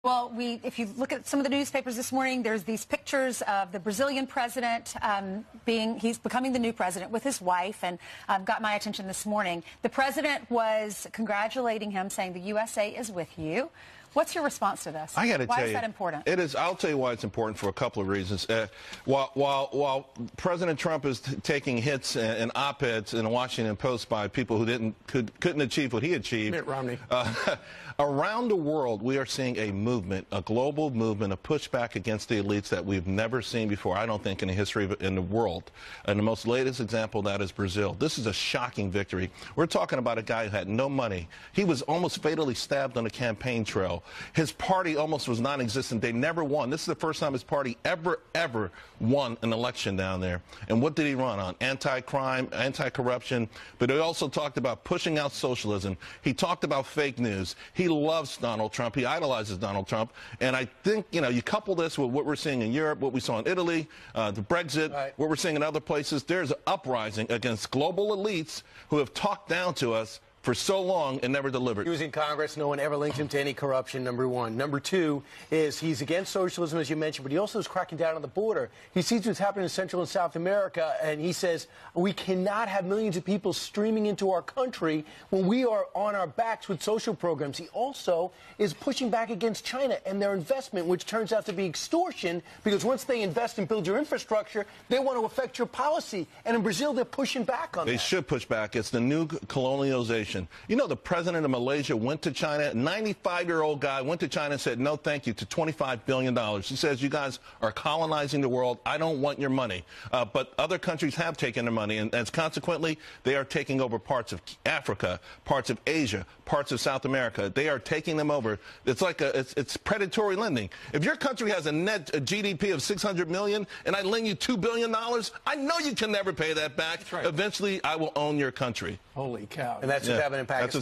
Well, if you look at some of the newspapers this morning, there's these pictures of the Brazilian president he's becoming the new president with his wife, and got my attention this morning. The president was congratulating him, saying the USA is with you. What's your response to this? I got to tell you, why is that important? It is. I'll tell you why it's important for a couple of reasons. While President Trump is taking hits and op-eds in the Washington Post by people who couldn't achieve what he achieved, Mitt Romney. Around the world, we are seeing a movement, a global movement, a pushback against the elites that we've never seen before, I don't think, in the history of in the world. And the most latest example of that is Brazil. This is a shocking victory. We're talking about a guy who had no money. He was almost fatally stabbed on the campaign trail. His party almost was non-existent. They never won. This is the first time his party ever won an election down there. And what did he run on? Anti-crime, anti-corruption. But he also talked about pushing out socialism. He talked about fake news. He loves Donald Trump. He idolizes Donald Trump. And I think, you couple this with what we're seeing in Europe, what we saw in Italy, the Brexit, right, what we're seeing in other places. There's an uprising against global elites who have talked down to us for so long and never delivered. He was in Congress. No one ever linked him to any corruption, number one. Number two is he's against socialism, as you mentioned, but he also is cracking down on the border. He sees what's happening in Central and South America, and he says we cannot have millions of people streaming into our country when we are on our backs with social programs. He also is pushing back against China and their investment, which turns out to be extortion, because once they invest and build your infrastructure, they want to affect your policy. And in Brazil, they're pushing back on that. They should push back. It's the new colonialization. You know, the president of Malaysia went to China, a 95-year-old guy went to China and said, no, thank you, to $25 billion. He says, you guys are colonizing the world. I don't want your money. But other countries have taken their money, and as consequently, they are taking over parts of Africa, parts of Asia, parts of South America. They are taking them over. It's like it's predatory lending. If your country has a net GDP of $600 million and I lend you $2 billion, I know you can never pay that back. That's right. Eventually, I will own your country. Holy cow. And that's what's happening in Pakistan.